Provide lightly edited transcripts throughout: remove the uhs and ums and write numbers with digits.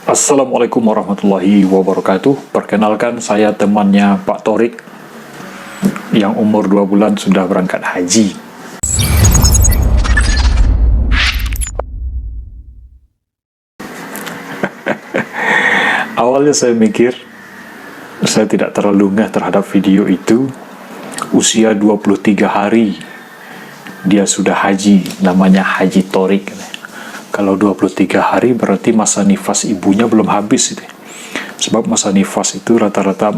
Assalamualaikum warahmatullahi wabarakatuh. Perkenalkan, saya temannya Pak Torik yang umur 2 bulan sudah berangkat haji. Awalnya saya mikir saya tidak terlalu ngeh terhadap video itu. Usia 23 hari dia sudah haji, namanya Haji Torik. Kalau 23 hari berarti masa nifas ibunya belum habis itu. Sebab masa nifas itu rata-rata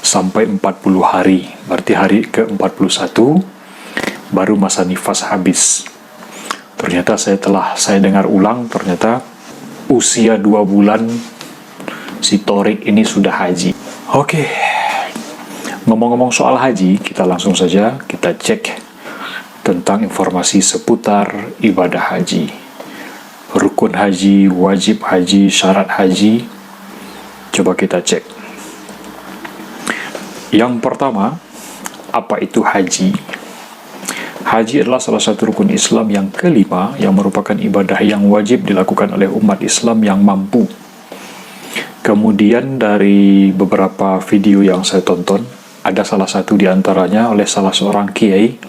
sampai 40 hari. Berarti hari ke-41 baru masa nifas habis. Ternyata saya dengar ulang, ternyata usia 2 bulan si Torik ini sudah haji. Oke. Ngomong-ngomong soal haji, kita langsung saja kita cek tentang informasi seputar ibadah haji. Rukun haji, wajib haji, syarat haji. Coba kita cek. Yang pertama, apa itu haji? Haji adalah salah satu rukun Islam yang kelima yang merupakan ibadah yang wajib dilakukan oleh umat Islam yang mampu. Kemudian dari beberapa video yang saya tonton, ada salah satu di antaranya oleh salah seorang kiai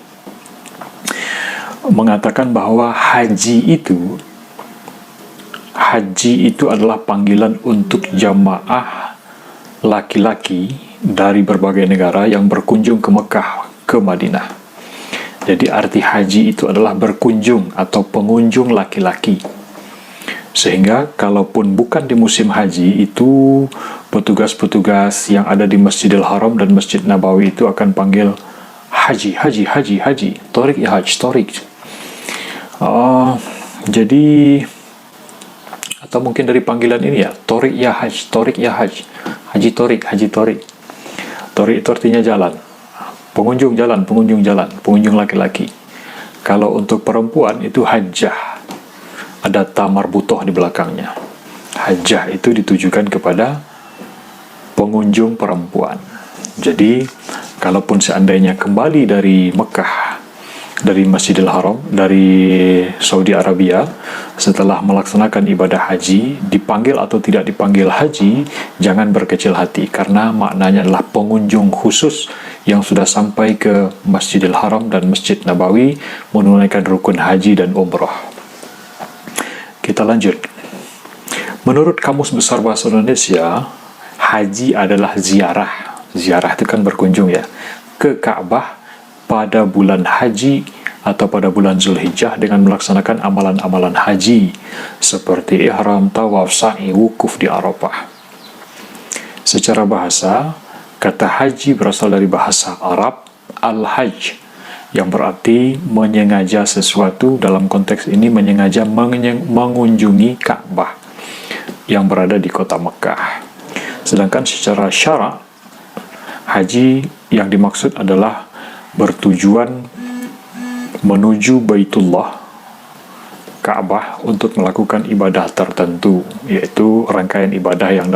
mengatakan bahwa haji itu adalah panggilan untuk jamaah laki-laki dari berbagai negara yang berkunjung ke Mekah, ke Madinah. Jadi arti haji itu adalah berkunjung atau pengunjung laki-laki. Sehingga kalaupun bukan di musim haji, itu petugas-petugas yang ada di Masjidil Haram dan Masjid Nabawi itu akan panggil haji, Torik ya haji, Torik. Jadi atau mungkin dari panggilan ini ya, Torik ya haji, haji Torik. Torik itu artinya jalan, pengunjung jalan, pengunjung laki-laki. Kalau untuk perempuan itu hajjah, ada tamar butoh di belakangnya. Hajjah itu ditujukan kepada pengunjung perempuan. Jadi kalaupun seandainya kembali dari Mekah, dari Masjidil Haram, dari Saudi Arabia, setelah melaksanakan ibadah haji, dipanggil atau tidak dipanggil haji, jangan berkecil hati, karena maknanya adalah pengunjung khusus yang sudah sampai ke Masjidil Haram dan Masjid Nabawi menunaikan rukun haji dan umroh. Kita lanjut. Menurut Kamus Besar Bahasa Indonesia, haji adalah ziarah. Ziarah itu kan berkunjung ya, ke Ka'bah pada bulan haji atau pada bulan Zulhijjah dengan melaksanakan amalan-amalan haji seperti ihram, tawaf, sa'i, wukuf di Arafah. Secara bahasa, kata haji berasal dari bahasa Arab al-hajj, yang berarti menyengaja sesuatu. Dalam konteks ini menyengaja mengunjungi Ka'bah yang berada di kota Mekah. Sedangkan secara syarak, haji yang dimaksud adalah bertujuan menuju Baitullah, Ka'bah, untuk melakukan ibadah tertentu, yaitu rangkaian ibadah yang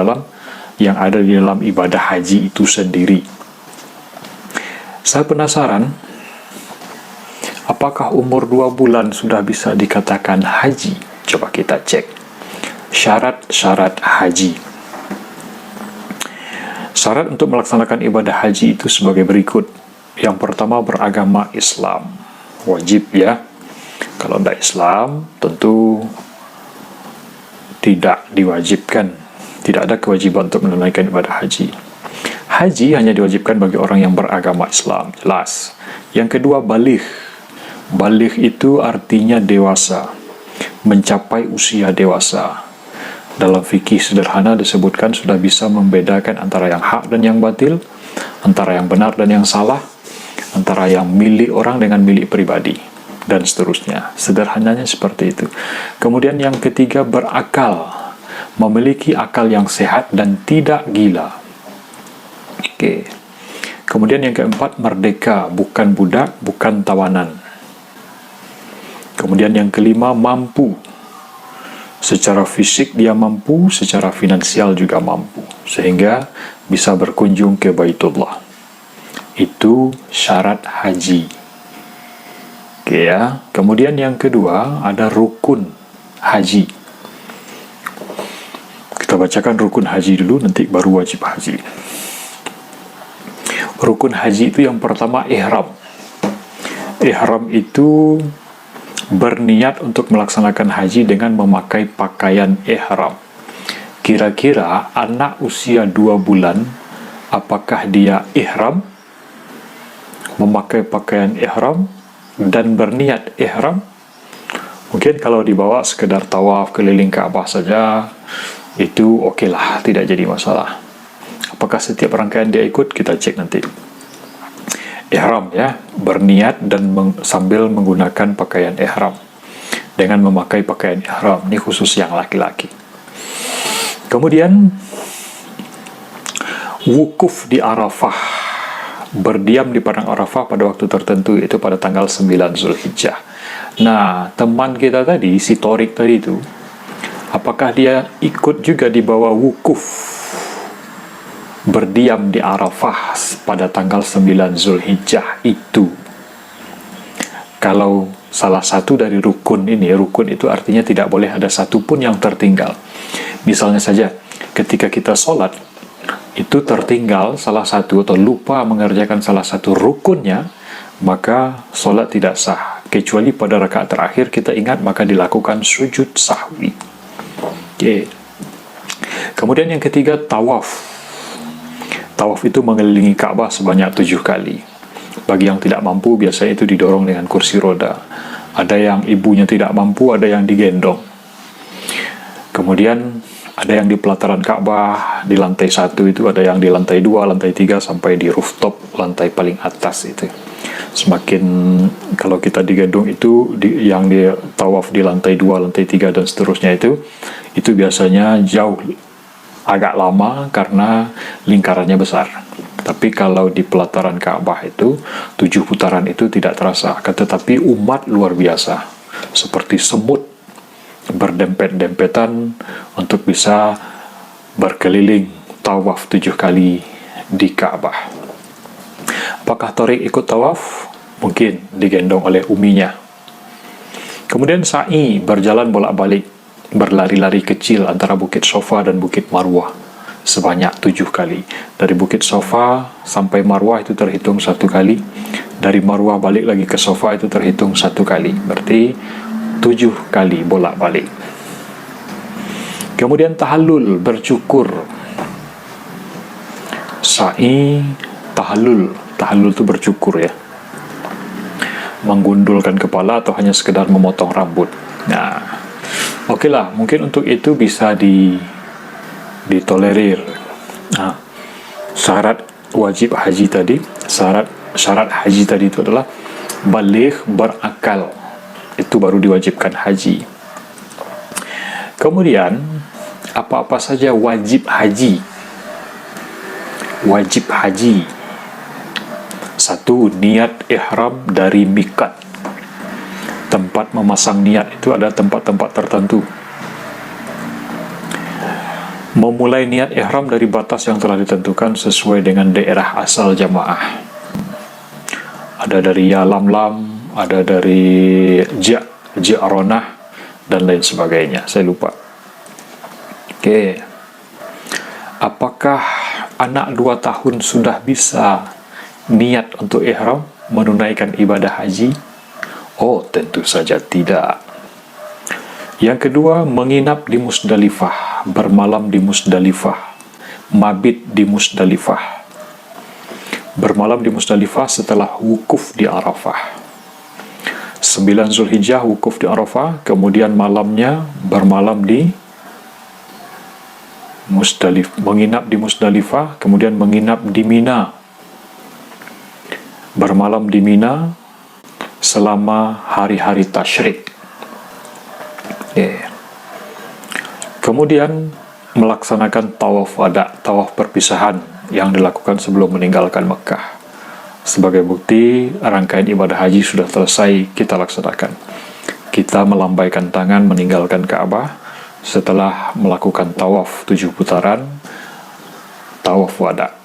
ada di dalam ibadah haji itu sendiri. Saya penasaran, apakah umur 2 bulan sudah bisa dikatakan haji? Coba kita cek syarat-syarat haji. Syarat untuk melaksanakan ibadah haji itu sebagai berikut. Yang pertama, beragama Islam. Wajib ya. Kalau tidak Islam, tentu tidak diwajibkan. Tidak ada kewajiban untuk menunaikan ibadah haji. Haji hanya diwajibkan bagi orang yang beragama Islam, jelas. Yang kedua, baligh. Baligh itu artinya dewasa, mencapai usia dewasa. Dalam fikih sederhana disebutkan sudah bisa membedakan antara yang hak dan yang batil, antara yang benar dan yang salah, antara yang milik orang dengan milik pribadi, dan seterusnya. Sederhananya seperti itu. Kemudian yang ketiga, berakal, memiliki akal yang sehat dan tidak gila. Oke. Kemudian yang keempat, merdeka, bukan budak, bukan tawanan. Kemudian yang kelima, mampu. Secara fisik dia mampu, secara finansial juga mampu, sehingga bisa berkunjung ke Baitullah. Itu syarat haji. Oke ya. Kemudian yang kedua, ada rukun haji. Kita bacakan rukun haji dulu, nanti baru wajib haji. Rukun haji itu yang pertama ihram. Ihram itu berniat untuk melaksanakan haji dengan memakai pakaian ihram. Kira-kira anak usia 2 bulan, apakah dia ihram, memakai pakaian ihram, dan berniat ihram? Mungkin kalau dibawa sekedar tawaf keliling Ka'bah saja, itu okeylah, tidak jadi masalah. Apakah setiap rangkaian dia ikut? Kita cek nanti. Ihram ya, berniat dan sambil menggunakan pakaian ihram. Dengan memakai pakaian ihram, ini khusus yang laki-laki. Kemudian wukuf di Arafah, berdiam di padang Arafah pada waktu tertentu, itu pada tanggal 9 Zulhijjah. Nah, teman kita tadi, si Torik tadi itu, apakah dia ikut juga di bawah wukuf berdiam di Arafah pada tanggal 9 Zulhijjah itu? Kalau salah satu dari rukun ini, rukun itu artinya tidak boleh ada satu pun yang tertinggal. Misalnya saja, ketika kita sholat, itu tertinggal salah satu atau lupa mengerjakan salah satu rukunnya, maka sholat tidak sah. Kecuali pada rakaat terakhir kita ingat, maka dilakukan sujud sahwi. Okay. Kemudian yang ketiga, tawaf. Tawaf itu mengelilingi Ka'bah sebanyak 7 kali. Bagi yang tidak mampu, biasanya itu didorong dengan kursi roda. Ada yang ibunya tidak mampu, ada yang digendong. Kemudian ada yang di pelataran Ka'bah, di lantai 1 itu, ada yang di lantai 2, lantai 3, sampai di rooftop, lantai paling atas itu. Semakin kalau kita digendong itu, yang di tawaf di lantai 2, lantai 3, dan seterusnya itu biasanya jauh agak lama karena lingkarannya besar. Tapi kalau di pelataran Ka'bah itu 7 putaran itu tidak terasa, tetapi umat luar biasa seperti semut berdempet-dempetan untuk bisa berkeliling tawaf 7 kali di Ka'bah. Apakah Torik ikut tawaf? Mungkin digendong oleh uminya. Kemudian sa'i, berjalan bolak-balik, berlari-lari kecil antara Bukit Sofa dan Bukit Marwah sebanyak 7 kali. Dari Bukit Sofa sampai Marwah itu terhitung 1 kali. Dari Marwah balik lagi ke Sofa itu terhitung 1 kali. Berarti 7 kali bolak-balik. Kemudian tahallul, bercukur. Sa'i, tahallul. Tahallul itu bercukur ya. Menggundulkan kepala atau hanya sekedar memotong rambut. Nah, okeylah, mungkin untuk itu bisa ditolerir. Nah, syarat wajib haji tadi, syarat haji tadi itu adalah baligh, berakal. Itu baru diwajibkan haji. Kemudian apa-apa saja wajib haji. Wajib haji. 1. Niat ihram dari miqat. Tempat memasang niat itu ada tempat-tempat tertentu. Memulai niat ihram dari batas yang telah ditentukan sesuai dengan daerah asal jamaah. Ada dari Yalamlam, ada dari Ja'ronah, dan lain sebagainya. Saya lupa. Oke. Apakah anak 2 tahun sudah bisa niat untuk ihram, menunaikan ibadah haji? Oh, tentu saja tidak. Yang kedua, menginap di Musdalifah, bermalam di Musdalifah, mabit di Musdalifah. Bermalam di Musdalifah setelah wukuf di Arafah. 9 Zulhijjah wukuf di Arafah, kemudian malamnya bermalam di Musdalifah, menginap di Musdalifah, kemudian menginap di Mina. Bermalam di Mina selama hari-hari tasyrik. Kemudian melaksanakan tawaf wada, tawaf perpisahan yang dilakukan sebelum meninggalkan Mekah. Sebagai bukti rangkaian ibadah haji sudah selesai kita laksanakan. Kita melambaikan tangan meninggalkan Ka'bah setelah melakukan tawaf 7 putaran, tawaf wada.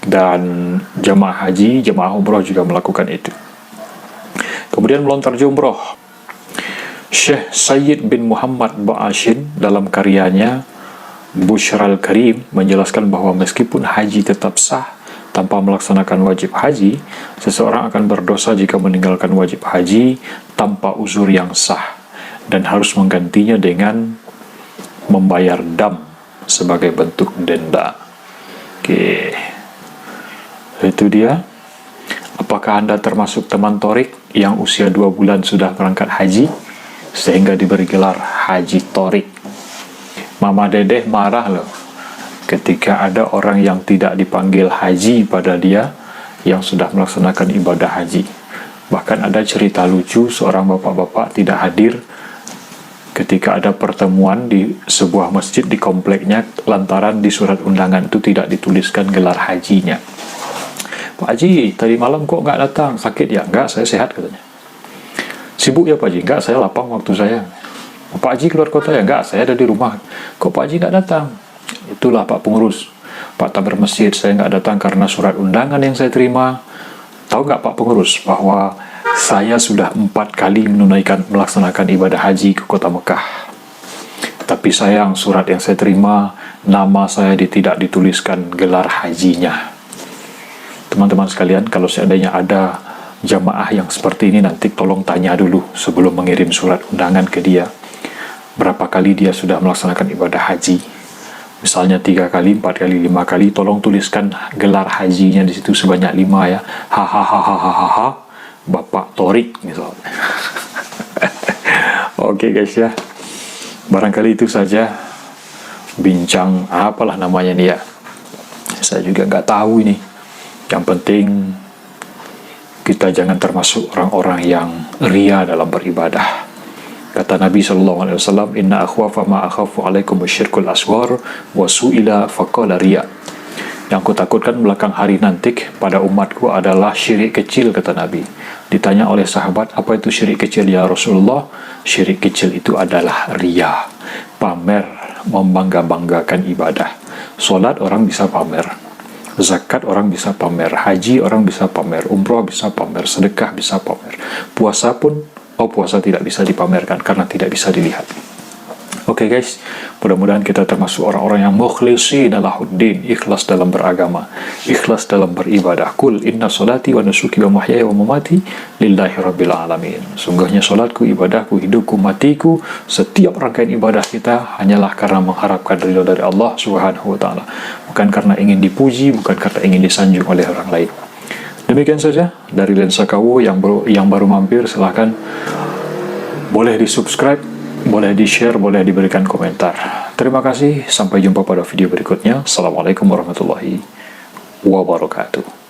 Dan jemaah haji, jemaah umroh juga melakukan itu. Kemudian melontar jumroh. Syekh Sayyid bin Muhammad Ba'ashin dalam karyanya Bushral Karim menjelaskan bahwa meskipun haji tetap sah tanpa melaksanakan wajib haji, seseorang akan berdosa jika meninggalkan wajib haji tanpa uzur yang sah dan harus menggantinya dengan membayar dam sebagai bentuk denda. Oke, itu dia. Apakah Anda termasuk teman Torik yang usia 2 bulan sudah berangkat haji sehingga diberi gelar Haji Torik? Mama Dedeh marah loh ketika ada orang yang tidak dipanggil haji pada dia yang sudah melaksanakan ibadah haji. Bahkan ada cerita lucu, seorang bapak-bapak tidak hadir ketika ada pertemuan di sebuah masjid di kompleknya lantaran di surat undangan itu tidak dituliskan gelar hajinya. Pak Haji, tadi malam kok nggak datang? Sakit ya? Enggak, saya sehat katanya. Sibuk ya Pak Haji? Enggak, saya lapang waktu saya. Pak Haji keluar kota ya? Enggak, saya ada di rumah. Kok Pak Haji nggak datang? Itulah Pak Pengurus, Pak Tabir Masjid, saya nggak datang karena surat undangan yang saya terima. Tahu nggak Pak Pengurus bahwa saya sudah 4 kali melaksanakan ibadah haji ke kota Mekah. Tapi sayang surat yang saya terima, nama saya tidak dituliskan gelar hajinya. Teman-teman sekalian, kalau seandainya ada jamaah yang seperti ini, nanti tolong tanya dulu sebelum mengirim surat undangan ke dia. Berapa kali dia sudah melaksanakan ibadah haji? Misalnya 3 kali, 4 kali, 5 kali, tolong tuliskan gelar hajinya di situ sebanyak 5 ya. Hahaha, Bapak Torik misalnya. Oke guys ya. Barangkali itu saja bincang apalah namanya nih ya. Saya juga nggak tahu ini. Yang penting kita jangan termasuk orang-orang yang ria dalam beribadah. Kata Nabi SAW, Inna akhwafa ma akhafu alaikum asyirkul aswar wa su'ila faqala riya. Yang kutakutkan belakang hari nanti pada umatku adalah syirik kecil, kata Nabi. Ditanya oleh sahabat, apa itu syirik kecil ya Rasulullah? Syirik kecil itu adalah riya, pamer, membangga-banggakan ibadah. Solat orang bisa pamer, zakat orang bisa pamer, haji orang bisa pamer, umroh bisa pamer, sedekah bisa pamer, puasa pun puasa tidak bisa dipamerkan karena tidak bisa dilihat. Oke guys, mudah-mudahan kita termasuk orang-orang yang mukhlisin lahuddin, ikhlas dalam beragama, ikhlas dalam beribadah. Kul inna salati wa nusuki wa mahyaya wa mamati lillahi rabbil alamin. Sungguhnya salatku, ibadahku, hidupku, matiku, setiap rangkaian ibadah kita hanyalah karena mengharapkan ridha dari Allah Subhanahu wa taala, bukan karena ingin dipuji, bukan karena ingin disanjung oleh orang lain. Demikian saja dari Lensa KW. Yang baru mampir silahkan boleh di subscribe, boleh di share, boleh diberikan komentar. Terima kasih, sampai jumpa pada video berikutnya. Assalamualaikum warahmatullahi wabarakatuh.